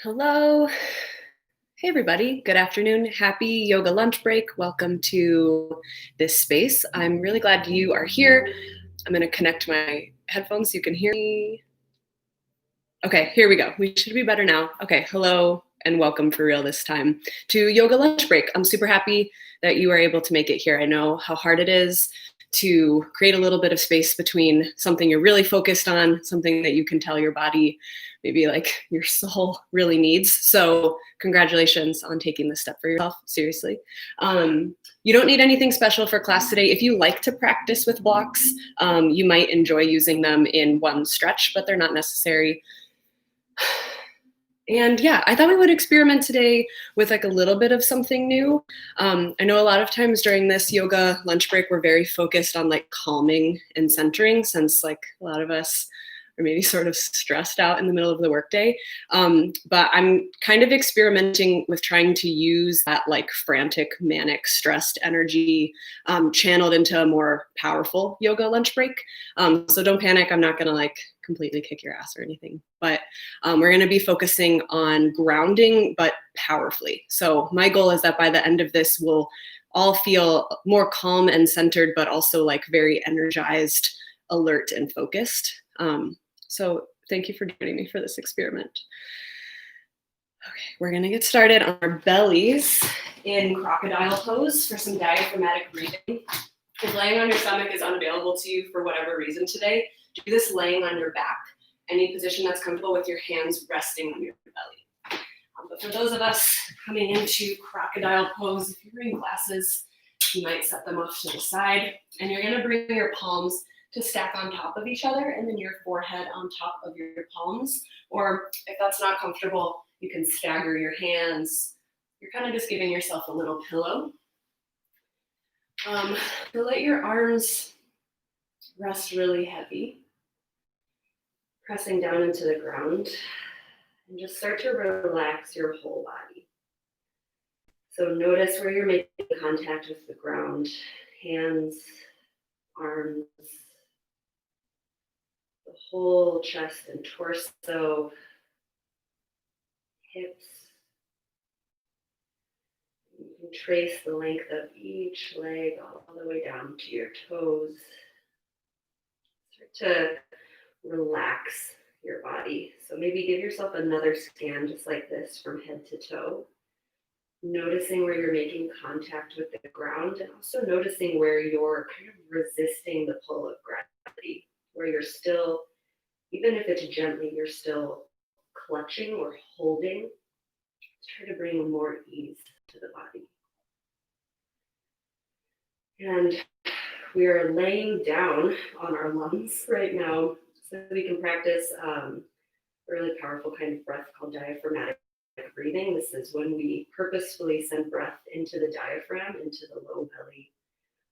Hello. Hey, everybody. Good afternoon. Happy yoga lunch break. Welcome to this space. I'm really glad you are here. I'm going to connect my headphones so you can hear me. Okay, here we go. We should be better now. Okay, hello and welcome for real this time to yoga lunch break. I'm super happy that you are able to make it here. I know how hard it is to create a little bit of space between something you're really focused on, something that you can tell your body, maybe like your soul really needs. So congratulations on taking this step for yourself, seriously. You don't need anything special for class today. If you like to practice with blocks, you might enjoy using them in one stretch, but they're not necessary. And yeah, I thought we would experiment today with like a little bit of something new. I know a lot of times during this yoga lunch break, we're very focused on like calming and centering, since like a lot of us are maybe sort of stressed out in the middle of the workday. But I'm kind of experimenting with trying to use that like frantic, manic, stressed energy channeled into a more powerful yoga lunch break. So don't panic. I'm not going to like completely kick your ass or anything, but we're going to be focusing on grounding, but powerfully. So my goal is that by the end of this, we'll all feel more calm and centered, but also like very energized, alert, and focused. So thank you for joining me for this experiment. Okay, we're going to get started on our bellies in crocodile pose for some diaphragmatic breathing. If laying on your stomach is unavailable to you for whatever reason today, do this laying on your back. Any position that's comfortable with your hands resting on your belly. But for those of us coming into crocodile pose, if you're wearing glasses, you might set them off to the side, and you're going to bring your palms to stack on top of each other, and then your forehead on top of your palms. Or if that's not comfortable, you can stagger your hands. You're kind of just giving yourself a little pillow. Let your arms rest really heavy, pressing down into the ground, and just start to relax your whole body. So notice where you're making contact with the ground, hands, arms, the whole chest and torso, hips. You can trace the length of each leg all the way down to your toes. Start to relax your body. So maybe give yourself another scan just like this from head to toe. Noticing where you're making contact with the ground, and also noticing where you're kind of resisting the pull of gravity, where you're still, even if it's gently, you're still clutching or holding. Try to bring more ease to the body. And we are laying down on our lungs right now so we can practice a really powerful kind of breath called diaphragmatic breathing. This is when we purposefully send breath into the diaphragm, into the low belly,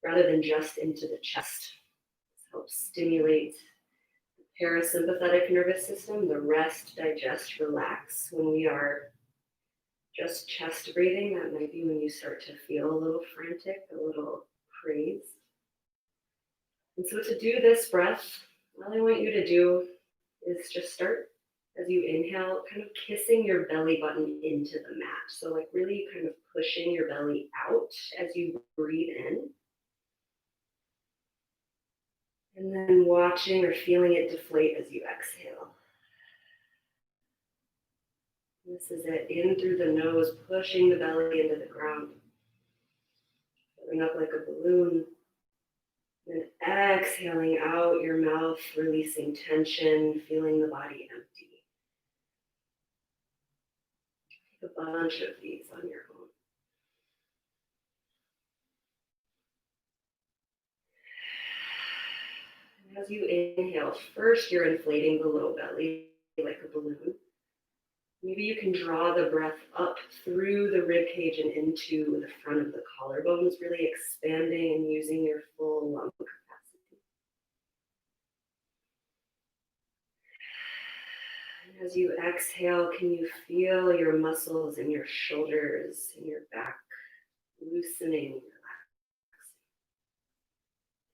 rather than just into the chest. This helps stimulate the parasympathetic nervous system, the rest, digest, relax. When we are just chest breathing, that might be when you start to feel a little frantic, a little crazed. And so to do this breath, all I want you to do is just start as you inhale, kind of kissing your belly button into the mat. So like really kind of pushing your belly out as you breathe in. And then watching or feeling it deflate as you exhale. This is it, in through the nose, pushing the belly into the ground. Filling up like a balloon. Then exhaling out your mouth, releasing tension, feeling the body empty. Take a bunch of these on your own. And as you inhale, first you're inflating the low belly like a balloon. Maybe you can draw the breath up through the rib cage and into the front of the collarbones, really expanding and using your full lung capacity. And as you exhale, can you feel your muscles in your shoulders, in your back, loosening, relaxing?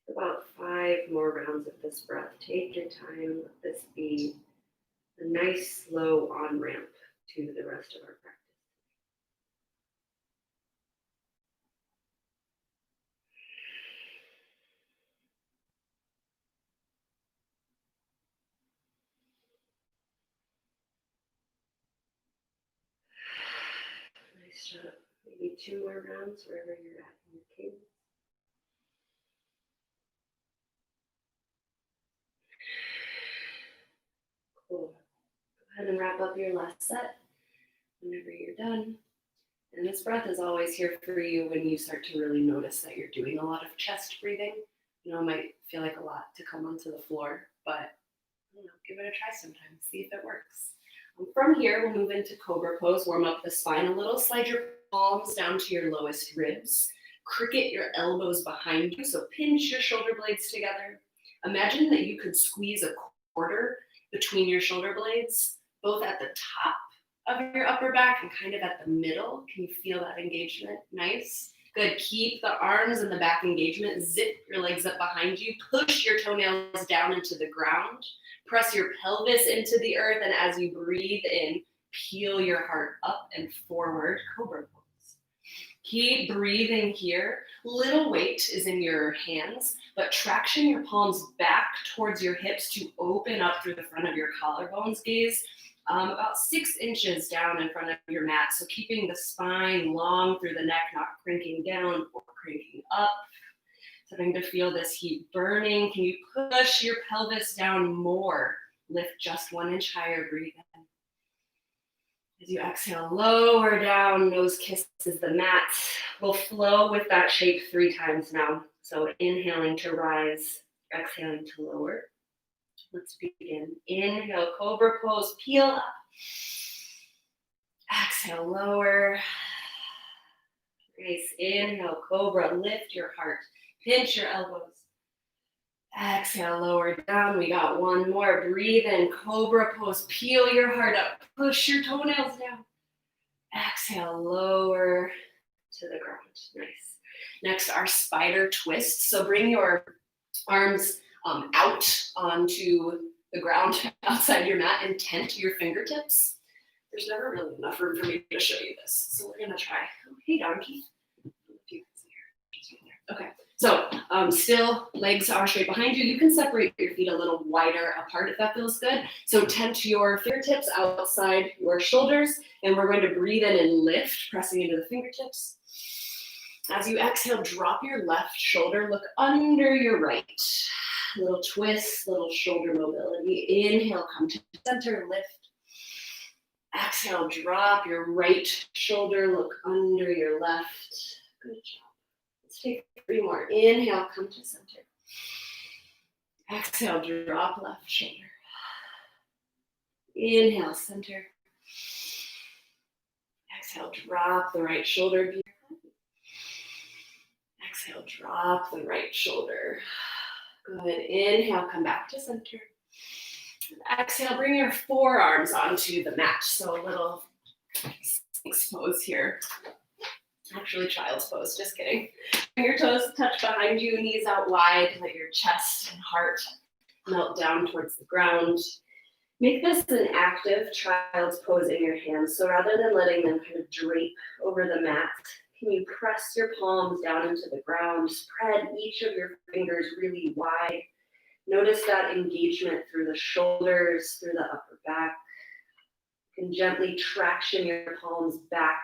About 5 more rounds of this breath. Take your time. Let this be a nice, slow on-ramp to the rest of our practice. Nice job. Maybe 2 more rounds wherever you're at in your cadence. Cool. Go ahead and wrap up your last set whenever you're done. And this breath is always here for you when you start to really notice that you're doing a lot of chest breathing. You know, it might feel like a lot to come onto the floor, but give it a try sometime. See if it works. From here, we'll move into Cobra Pose. Warm up the spine a little. Slide your palms down to your lowest ribs. Cricket your elbows behind you, so pinch your shoulder blades together. Imagine that you could squeeze a quarter between your shoulder blades, both at the top of your upper back and kind of at the middle. Can you feel that engagement? Nice. Good. Keep the arms and the back engagement. Zip your legs up behind you. Push your toenails down into the ground. Press your pelvis into the earth, and as you breathe in, peel your heart up and forward, Cobra Pose. Keep breathing here. Little weight is in your hands, but traction your palms back towards your hips to open up through the front of your collarbones. Gaze about 6 inches down in front of your mat. So keeping the spine long through the neck, not cranking down or cranking up. Starting to feel this heat burning. Can you push your pelvis down more? Lift just 1 inch higher, breathe in. As you exhale, lower down, nose kisses the mat. We'll flow with that shape 3 times now. So inhaling to rise, exhaling to lower. Let's begin. Inhale, Cobra Pose, peel up. Exhale, lower. Nice. Inhale, Cobra, lift your heart. Pinch your elbows. Exhale, lower down. We got 1 more. Breathe in, Cobra Pose. Peel your heart up. Push your toenails down. Exhale, lower to the ground. Nice. Next, our spider twist. So bring your arms out onto the ground outside your mat and tent your fingertips. There's never really enough room for me to show you this, so we're gonna try. Oh, hey, donkey. Okay, so still legs are straight behind you. You can separate your feet a little wider apart if that feels good. So tent your fingertips outside your shoulders, and we're going to breathe in and lift, pressing into the fingertips. As you exhale, drop your left shoulder, look under your right. Little twist, little shoulder mobility. Inhale, come to center, lift. Exhale, drop your right shoulder, look under your left. Good job. Let's take 3 more. Inhale, come to center. Exhale, drop left shoulder. Inhale, center. Exhale, drop the right shoulder. Exhale, drop the right shoulder. Good. Inhale, come back to center. Exhale, bring your forearms onto the mat. So a little Sphinx pose here. Actually, child's pose, just kidding. Bring your toes touch behind you, knees out wide, let your chest and heart melt down towards the ground. Make this an active child's pose in your hands. So rather than letting them kind of drape over the mat, can you press your palms down into the ground, spread each of your fingers really wide. Notice that engagement through the shoulders, through the upper back. You can gently traction your palms back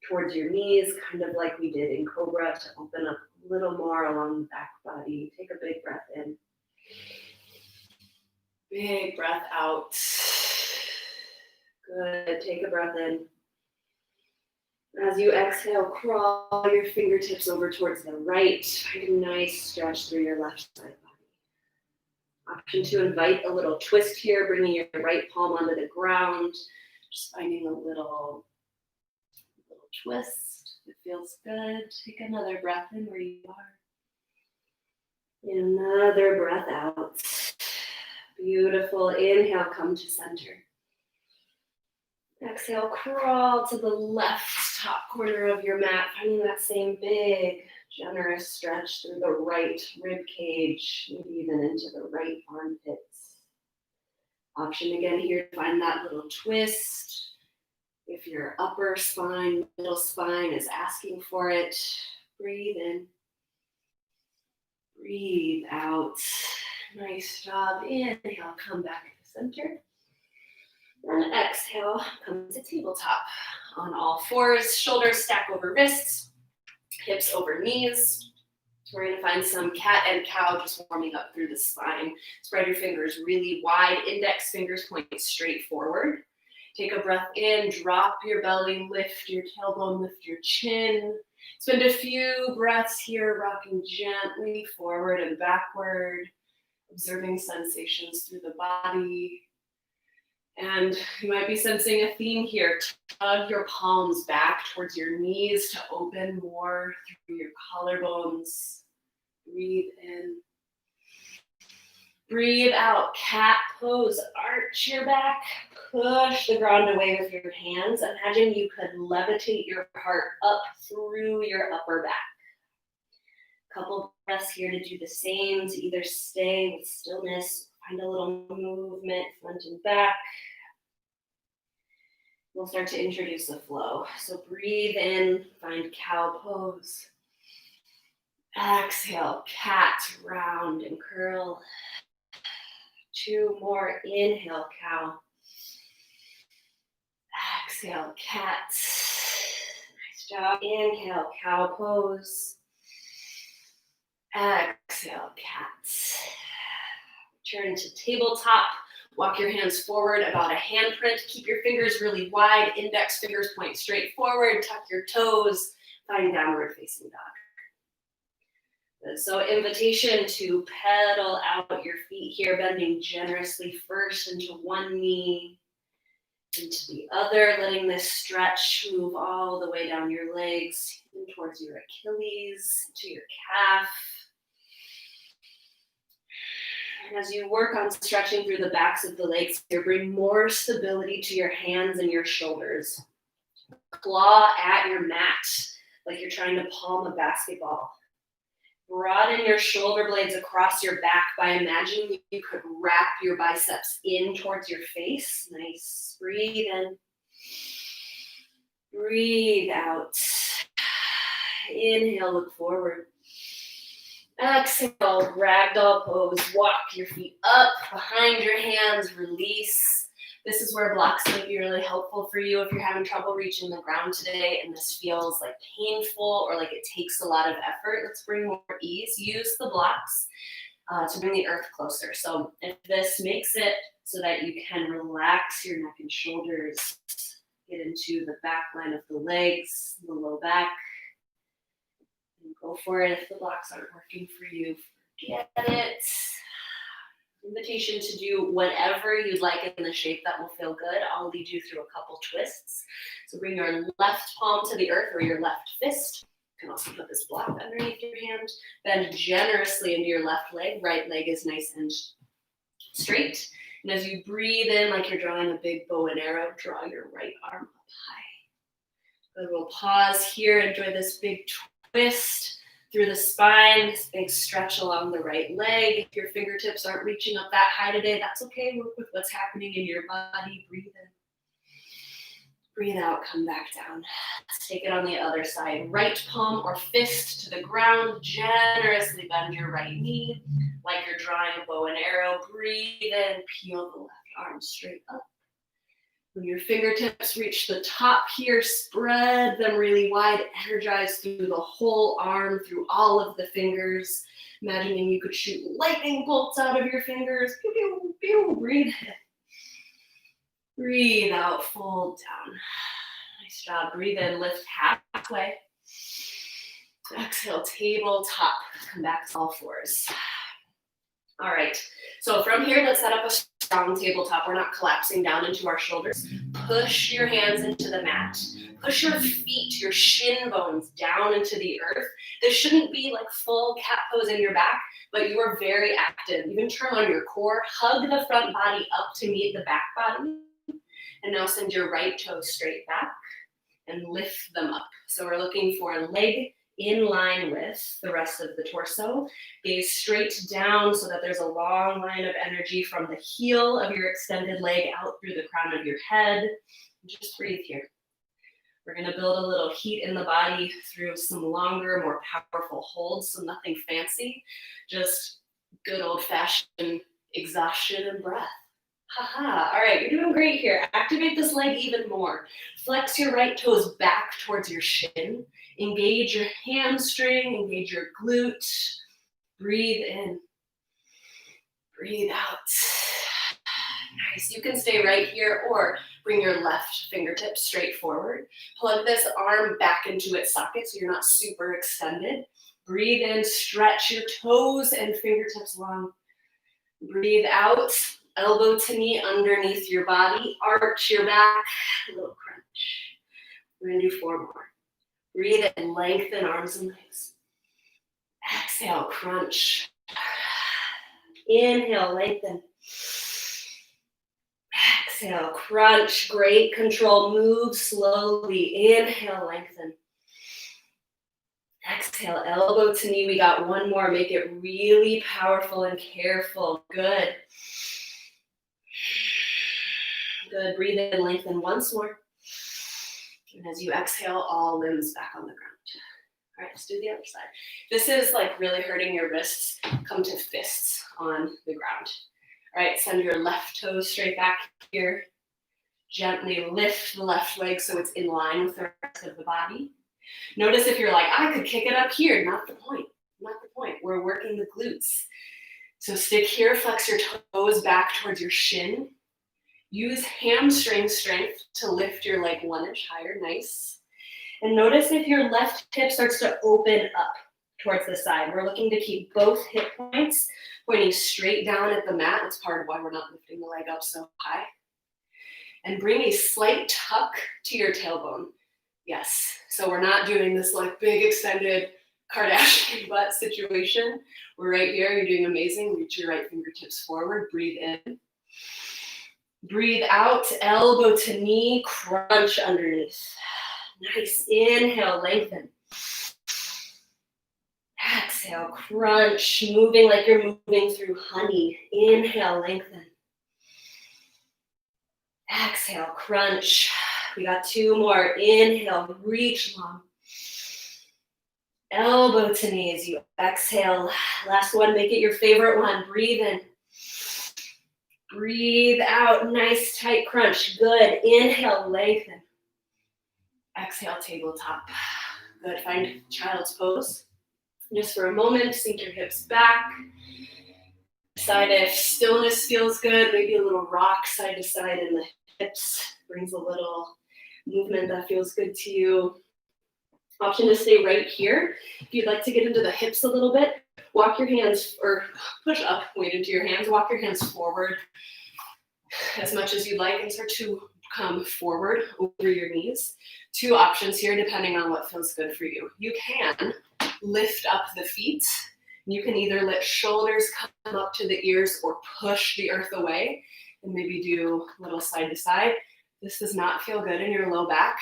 towards your knees, kind of like we did in Cobra, to open up a little more along the back body. Take a big breath in. Big breath out. Good. Take a breath in. As you exhale, crawl your fingertips over towards the right. Find a nice stretch through your left side body. Option to invite a little twist here, bringing your right palm onto the ground. Just finding a little twist. It feels good. Take another breath in where you are. Another breath out. Beautiful. Inhale, come to center. Exhale, crawl to the left top corner of your mat, finding that same big, generous stretch through the right rib cage, maybe even into the right armpits. Option again here to find that little twist. If your upper spine, middle spine is asking for it, breathe in, breathe out. Nice job. Inhale, come back to the center. And exhale, come to tabletop. On all fours, shoulders stack over wrists, hips over knees. We're going to find some cat and cow just warming up through the spine. Spread your fingers really wide, index fingers pointing straight forward. Take a breath in, drop your belly, lift your tailbone, lift your chin. Spend a few breaths here, rocking gently forward and backward, observing sensations through the body. And you might be sensing a theme here. Tug your palms back towards your knees to open more through your collarbones. Breathe in. Breathe out. Cat pose. Arch your back. Push the ground away with your hands. Imagine you could levitate your heart up through your upper back. Couple breaths here to do the same, to either stay with stillness, find a little movement front and back. We'll start to introduce the flow. So breathe in, find cow pose. Exhale, cat, round and curl. 2 more, inhale, cow. Exhale, cat. Nice job. Inhale, cow pose. Exhale, cat. Turn to tabletop. Walk your hands forward about a handprint. Keep your fingers really wide. Index fingers point straight forward. Tuck your toes. Find downward facing dog. So invitation to pedal out your feet here, bending generously first into one knee, into the other, letting this stretch move all the way down your legs, towards your Achilles, to your calf. And as you work on stretching through the backs of the legs here, bring more stability to your hands and your shoulders. Claw at your mat like you're trying to palm a basketball. Broaden your shoulder blades across your back by imagining you could wrap your biceps in towards your face. Nice. Breathe in. Breathe out. Inhale, look forward. Exhale, ragdoll pose. Walk your feet up behind your hands. Release. This is where blocks might be really helpful for you if you're having trouble reaching the ground today and this feels like painful or like it takes a lot of effort. Let's bring more ease. Use the blocks to bring the earth closer. So if this makes it so that you can relax your neck and shoulders, get into the back line of the legs, the low back, and go for it. If the blocks aren't working for you, forget it. Invitation to do whatever you'd like in the shape that will feel good. I'll lead you through a couple twists. So bring your left palm to the earth or your left fist. You can also put this block underneath your hand. Bend generously into your left leg. Right leg is nice and straight. And as you breathe in like you're drawing a big bow and arrow, draw your right arm up high. Good, we'll pause here. Enjoy this big twist through the spine, this big stretch along the right leg. If your fingertips aren't reaching up that high today, that's okay. Work with what's happening in your body. Breathe in. Breathe out, come back down. Let's take it on the other side. Right palm or fist to the ground. Generously bend your right knee like you're drawing a bow and arrow. Breathe in, peel the left arm straight up. When your fingertips reach the top here, spread them really wide. Energize through the whole arm, through all of the fingers. Imagining you could shoot lightning bolts out of your fingers. Pew, pew, pew. Breathe in. Breathe out, fold down. Nice job. Breathe in, lift halfway. Exhale, tabletop. Come back to all fours. All right, so from here, let's set up a strong tabletop. We're not collapsing down into our shoulders. Push your hands into the mat. Push your feet, your shin bones down into the earth. This shouldn't be like full cat pose in your back, but you are very active. Even turn on your core, hug the front body up to meet the back body. And now send your right toes straight back and lift them up. So we're looking for a leg in line with the rest of the torso. Gaze straight down so that there's a long line of energy from the heel of your extended leg out through the crown of your head. Just breathe here. We're gonna build a little heat in the body through some longer, more powerful holds, so nothing fancy, just good old-fashioned exhaustion and breath. Haha, all right, you're doing great here. Activate this leg even more. Flex your right toes back towards your shin. Engage your hamstring, engage your glute. Breathe in, breathe out. Nice, you can stay right here or bring your left fingertips straight forward. Plug this arm back into its socket so you're not super extended. Breathe in, stretch your toes and fingertips long. Breathe out, elbow to knee underneath your body. Arch your back, a little crunch. We're gonna do 4 more. Breathe in, lengthen arms and legs. Exhale, crunch. Inhale, lengthen. Exhale, crunch. Great control. Move slowly. Inhale, lengthen. Exhale, elbow to knee. We got 1 more. Make it really powerful and careful. Good. Good. Breathe in, lengthen once more. And as you exhale, all limbs back on the ground. All right, let's do the other side. This is like really hurting your wrists. Come to fists on the ground. All right, send your left toes straight back here. Gently lift the left leg so it's in line with the rest of the body. Notice if you're like, I could kick it up here. Not the point, not the point. We're working the glutes. So stick here, flex your toes back towards your shin. Use hamstring strength to lift your leg 1 inch higher, nice. And notice if your left hip starts to open up towards the side. We're looking to keep both hip points pointing straight down at the mat. That's part of why we're not lifting the leg up so high. And bring a slight tuck to your tailbone. Yes, so we're not doing this like big extended Kardashian butt situation. We're right here, you're doing amazing. Reach your right fingertips forward, breathe in. Breathe out, elbow to knee, crunch underneath. Nice, inhale, lengthen. Exhale, crunch, moving like you're moving through honey. Inhale, lengthen. Exhale, crunch. We got 2 more. Inhale, reach long. Elbow to knee as you exhale. Last one, make it your favorite one. Breathe in. Breathe out, nice tight crunch. Good, inhale, lengthen. Exhale, tabletop. Good, find child's pose. Just for a moment, sink your hips back. Decide if stillness feels good, maybe a little rock side to side in the hips. Brings a little movement that feels good to you. Option to stay right here. If you'd like to get into the hips a little bit, walk your hands, or push up, weight into your hands, walk your hands forward as much as you'd like and start to come forward over your knees. 2 options here depending on what feels good for you. You can lift up the feet. You can either let shoulders come up to the ears or push the earth away and maybe do a little side to side. This does not feel good in your low back.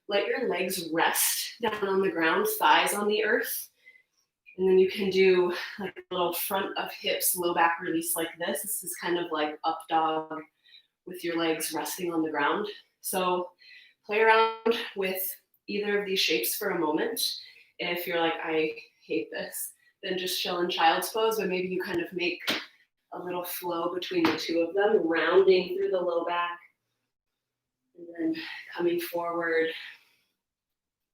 Let your legs rest down on the ground, thighs on the earth. And then you can do like a little front of hips, low back release like this. This is kind of like up dog with your legs resting on the ground. So play around with either of these shapes for a moment. If you're like, I hate this, then just chill in child's pose, but maybe you kind of make a little flow between the 2 of them, rounding through the low back, and then coming forward,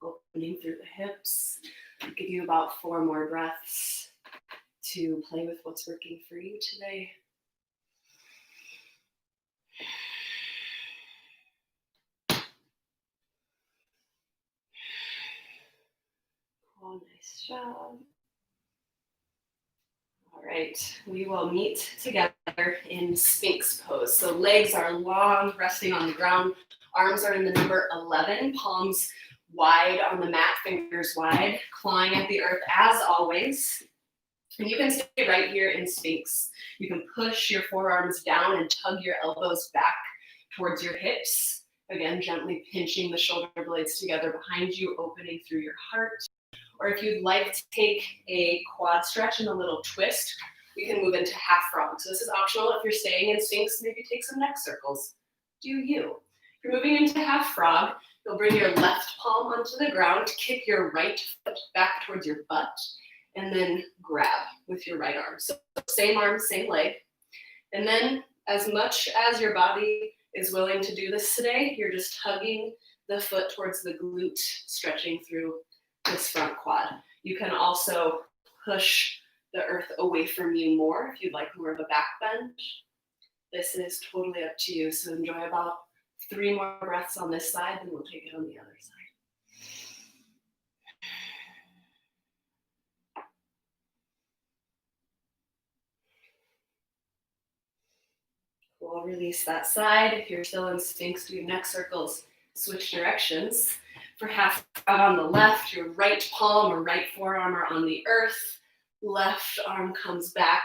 opening through the hips. I'll give you about 4 more breaths to play with what's working for you today. Cool, nice job. All right, we will meet together in Sphinx Pose. So legs are long, resting on the ground. Arms are in the number 11, palms wide on the mat, fingers wide, clawing at the earth as always. And you can stay right here in Sphinx. You can push your forearms down and tug your elbows back towards your hips. Again, gently pinching the shoulder blades together behind you, opening through your heart. Or if you'd like to take a quad stretch and a little twist, we can move into half frog. So this is optional. If you're staying in Sphinx, maybe take some neck circles. Do you. If you're moving into half frog, you'll bring your left palm onto the ground, kick your right foot back towards your butt, and then grab with your right arm. So same arm, same leg. And then as much as your body is willing to do this today, you're just hugging the foot towards the glute, stretching through this front quad. You can also push the earth away from you more if you'd like more of a back bend. This is totally up to you. So enjoy about 3 more breaths on this side, and we'll take it on the other side. We'll release that side. If you're still in Sphinx, do neck circles, switch directions. For half frog on the left, your right palm or right forearm are on the earth. Left arm comes back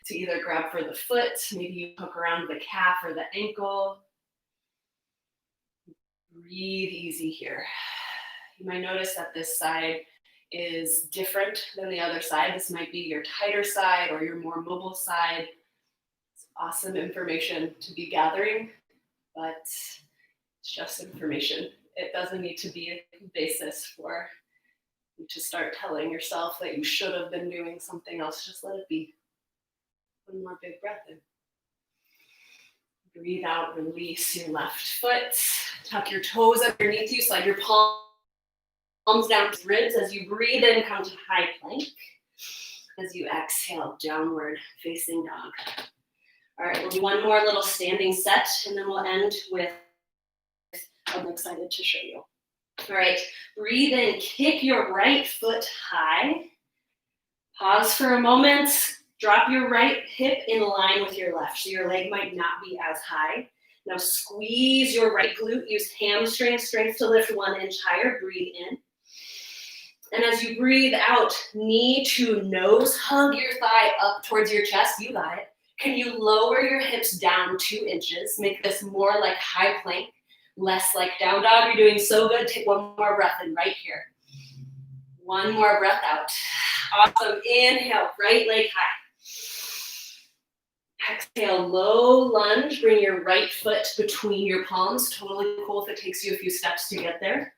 to either grab for the foot, maybe you hook around the calf or the ankle. Breathe easy here. You might notice that this side is different than the other side. This might be your tighter side or your more mobile side. It's awesome information to be gathering, but it's just information. It doesn't need to be a basis for you to start telling yourself that you should have been doing something else. Just let it be. One more big breath in. Breathe out, release your left foot. Tuck your toes underneath you, slide your palms down to ribs. As you breathe in, come to high plank. As you exhale, downward facing dog. All right, we'll do one more little standing set, and then we'll end with, I'm excited to show you. All right, breathe in, kick your right foot high. Pause for a moment. Drop your right hip in line with your left, so your leg might not be as high. Now squeeze your right glute. Use hamstring strength to lift 1 inch higher. Breathe in. And as you breathe out, knee to nose, hug your thigh up towards your chest. You got it. Can you lower your hips down 2 inches? Make this more like high plank, less like down dog. You're doing so good. Take one more breath in right here. One more breath out. Awesome. Inhale, right leg high. Exhale, low lunge. Bring your right foot between your palms. Totally cool if it takes you a few steps to get there.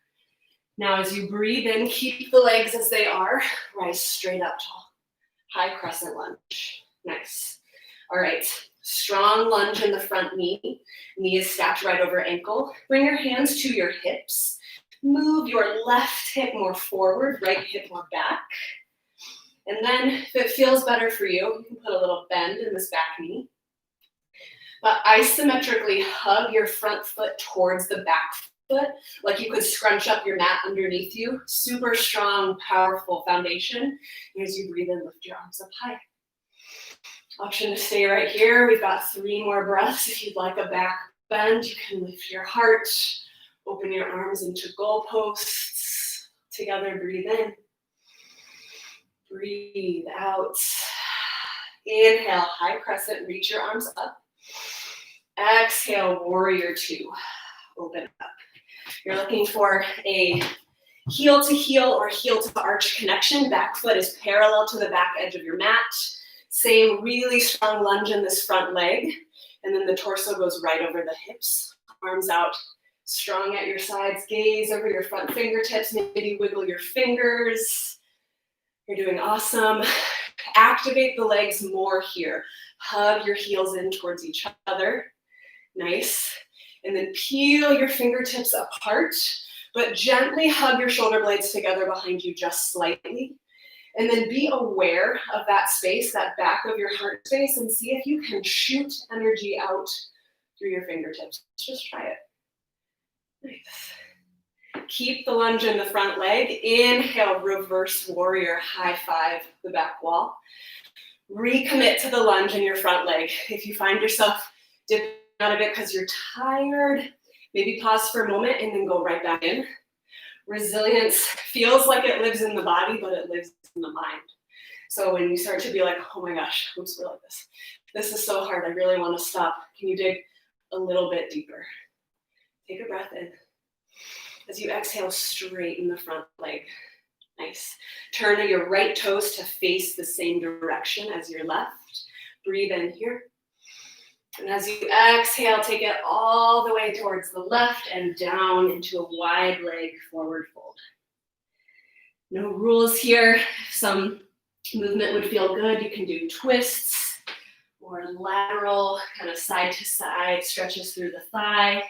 Now as you breathe in, keep the legs as they are. Rise straight up tall. High crescent lunge. Nice. All right. Strong lunge in the front knee. Knee is stacked right over ankle. Bring your hands to your hips. Move your left hip more forward, right hip more back. And then if it feels better for you, you can put a little bend in this back knee. But isometrically hug your front foot towards the back foot, like you could scrunch up your mat underneath you. Super strong, powerful foundation. And as you breathe in, lift your arms up high. Option to stay right here. We've got 3 more breaths. If you'd like a back bend, you can lift your heart, open your arms into goalposts. Together, breathe in. Breathe out. Inhale, high crescent, reach your arms up. Exhale, warrior 2. Open up. You're looking for a heel to heel or heel to arch connection. Back foot is parallel to the back edge of your mat. Same really strong lunge in this front leg. And then the torso goes right over the hips. Arms out, strong at your sides. Gaze over your front fingertips. Maybe wiggle your fingers. You're doing awesome. Activate the legs more here. Hug your heels in towards each other. Nice. And then peel your fingertips apart, but gently hug your shoulder blades together behind you just slightly. And then be aware of that space, that back of your heart space, and see if you can shoot energy out through your fingertips. Just try it. Nice. Keep the lunge in the front leg. Inhale, reverse warrior, high five the back wall. Recommit to the lunge in your front leg. If you find yourself dipping out of it because you're tired, maybe pause for a moment and then go right back in. Resilience feels like it lives in the body, but it lives in the mind. So when you start to be like, oh my gosh, oops, we're like this. This is so hard. I really want to stop. Can you dig a little bit deeper? Take a breath in. As you exhale, straighten the front leg. Nice. Turn your right toes to face the same direction as your left. Breathe in here. And as you exhale, take it all the way towards the left and down into a wide leg forward fold. No rules here. If some movement would feel good, you can do twists or lateral, kind of side to side stretches through the thigh.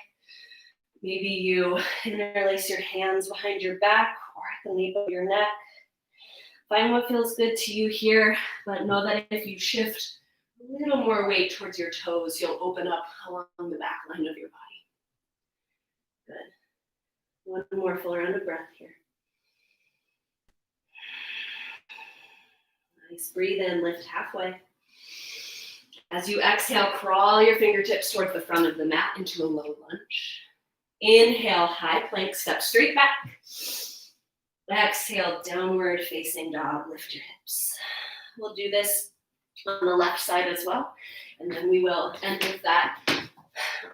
Maybe you interlace your hands behind your back or at the nape of your neck. Find what feels good to you here, but know that if you shift a little more weight towards your toes, you'll open up along the back line of your body. Good. One more full round of breath here. Nice. Breathe in, lift halfway. As you exhale, crawl your fingertips towards the front of the mat into a low lunge. Inhale, high plank, step straight back. Exhale, downward facing dog, lift your hips. We'll do this on the left side as well, and then we will end with that.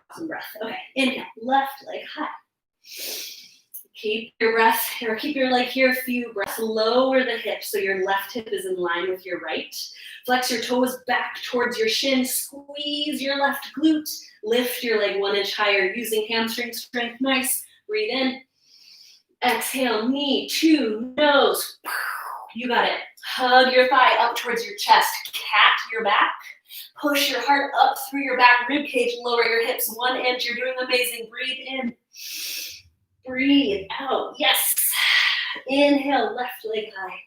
Awesome breath. Okay, inhale, left leg high. Keep your breath, or keep your leg here, few breaths. Lower the hips so your left hip is in line with your right. Flex your toes back towards your shin. Squeeze your left glute. Lift your leg 1 inch higher using hamstring strength. Nice. Breathe in. Exhale, knee to nose. You got it. Hug your thigh up towards your chest. Cat your back. Push your heart up through your back rib cage. Lower your hips 1 inch. You're doing amazing. Breathe in. Breathe out. Yes. Inhale, left leg high.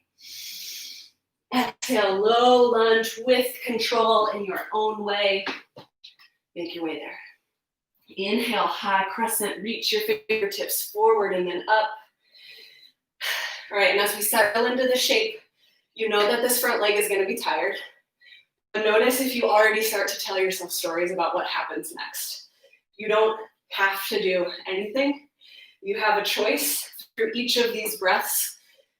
Exhale, low lunge with control in your own way. Make your way there. Inhale, high crescent. Reach your fingertips forward and then up. All right, and as we settle into the shape, you know that this front leg is going to be tired. But notice if you already start to tell yourself stories about what happens next. You don't have to do anything. You have a choice through each of these breaths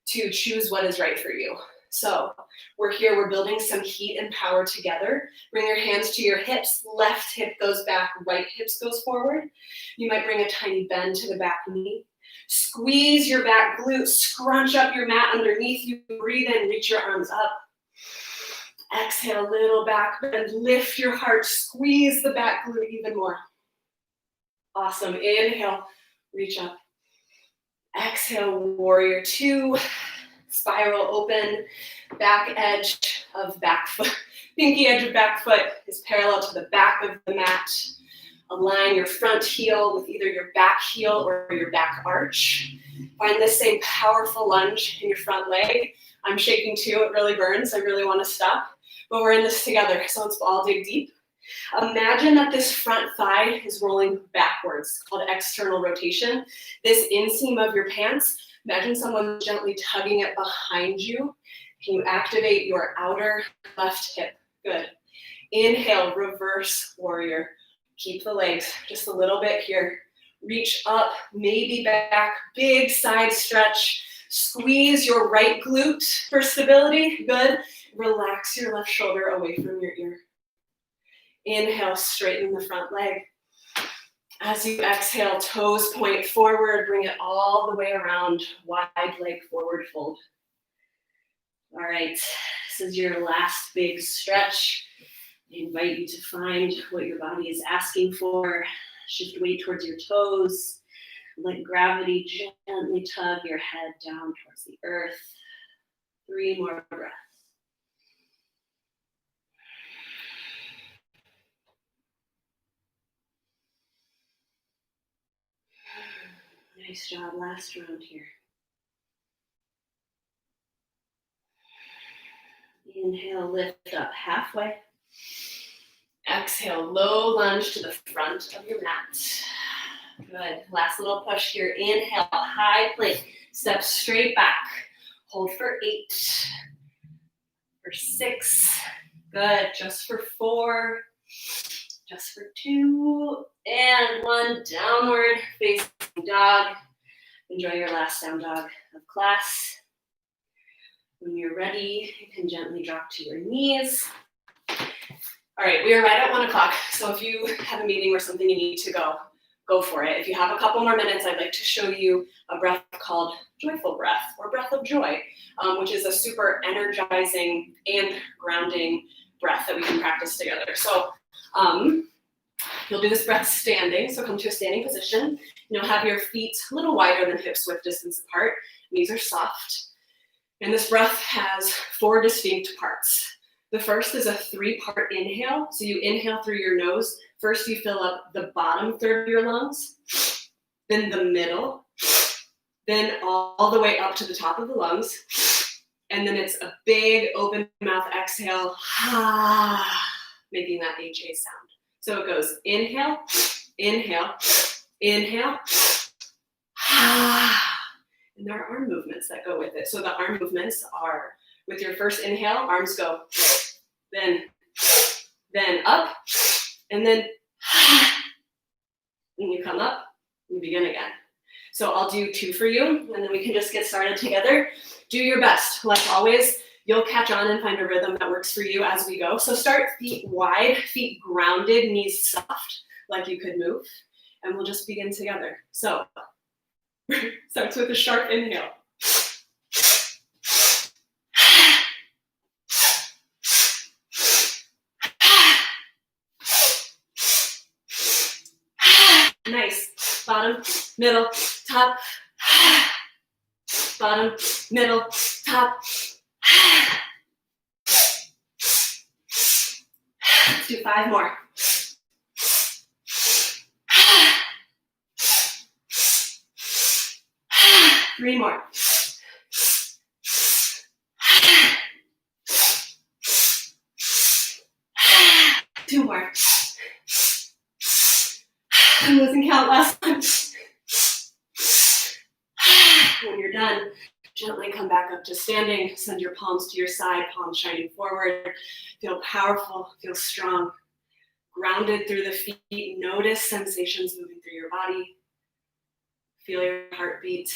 to choose what is right for you. So we're here, we're building some heat and power together. Bring your hands to your hips. Left hip goes back, right hip goes forward. You might bring a tiny bend to the back knee. Squeeze your back glute, scrunch up your mat underneath you. Breathe in, reach your arms up. Exhale, little back bend. Lift your heart, squeeze the back glute even more. Awesome. Inhale, reach up. Exhale, warrior two. Spiral open, back edge of back foot. Pinky edge of back foot is parallel to the back of the mat. Align your front heel with either your back heel or your back arch. Find this same powerful lunge in your front leg. I'm shaking too, it really burns. I really want to stop, but we're in this together, so let's all dig deep. Imagine that this front thigh is rolling backwards, called external rotation. This inseam of your pants, imagine someone gently tugging it behind you. Can you activate your outer left hip? Good. Inhale, reverse warrior. Keep the legs just a little bit here. Reach up, maybe back, big side stretch. Squeeze your right glute for stability. Good. Relax your left shoulder away from your ear. Inhale, straighten the front leg. As you exhale, toes point forward, bring it all the way around, wide leg forward fold. All right, this is your last big stretch. I invite you to find what your body is asking for. Shift weight towards your toes. Let gravity gently tug your head down towards the earth. 3 more breaths. Nice job, last round here. Inhale, lift up halfway. Exhale, low lunge to the front of your mat. Good, last little push here. Inhale, high plank, step straight back. Hold for 8, for 6, good, just for 4, just for 2, and 1, downward facing dog. Enjoy your last down dog of class. When you're ready, you can gently drop to your knees. All right, we are right at 1 o'clock, so if you have a meeting or something you need to go for it. If you have a couple more minutes, I'd like to show you a breath called joyful breath or breath of joy, which is a super energizing and grounding breath that we can practice together. So You'll do this breath standing, so come to a standing position. And you'll have your feet a little wider than hips width distance apart. Knees are soft. And this breath has 4 distinct parts. The first is a 3-part inhale. So you inhale through your nose. First, you fill up the bottom third of your lungs, then the middle, then all the way up to the top of the lungs. And then it's a big open mouth exhale, making that HA sound. So it goes inhale, inhale, inhale, and there are arm movements that go with it. So the arm movements are, with your first inhale, arms go, then up, and then you come up, and begin again. So I'll do 2 for you, and then we can just get started together. Do your best. Like always, you'll catch on and find a rhythm that works for you as we go. So start feet wide, feet grounded, knees soft, like you could move, and we'll just begin together. So starts with a sharp inhale. Nice. Bottom, middle, top. Bottom, middle, top. Let's do 5 more. 3 more. 2 more. I'm losing count last time. When you're done, gently come back up to standing. Send your palms to your side, palms shining forward. Feel powerful, feel strong. Grounded through the feet. Notice sensations moving through your body. Feel your heartbeat.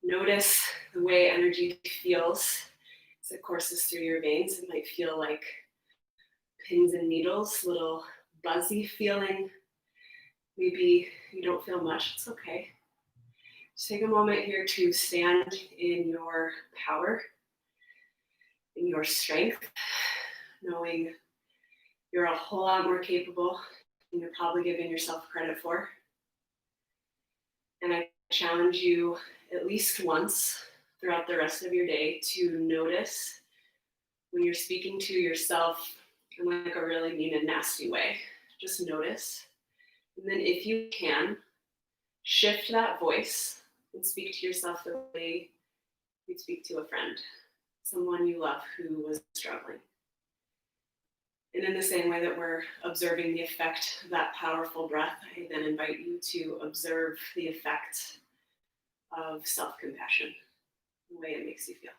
Notice the way energy feels as it courses through your veins. It might feel like pins and needles, little buzzy feeling. Maybe you don't feel much, it's okay. Just take a moment here to stand in your power, in your strength, knowing you're a whole lot more capable than you're probably giving yourself credit for. And I challenge you at least once throughout the rest of your day to notice when you're speaking to yourself in like a really mean and nasty way. Just notice. And then if you can, shift that voice and speak to yourself the way you'd speak to a friend, someone you love who was struggling. And in the same way that we're observing the effect of that powerful breath, I then invite you to observe the effect of self-compassion, the way it makes you feel.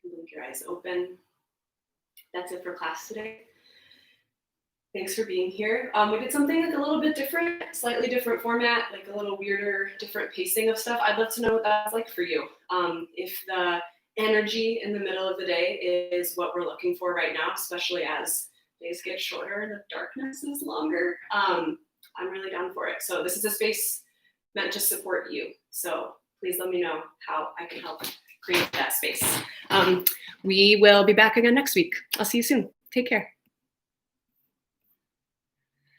Blink your eyes open. That's it for class today. Thanks for being here. We did something like a little bit different, slightly different format, like a little weirder, different pacing of stuff. I'd love to know what that's like for you. If the energy in the middle of the day is what we're looking for right now, especially as days get shorter and the darkness is longer, I'm really down for it. So this is a space meant to support you. So please let me know how I can help create that space. We will be back again next week. I'll see you soon. Take care.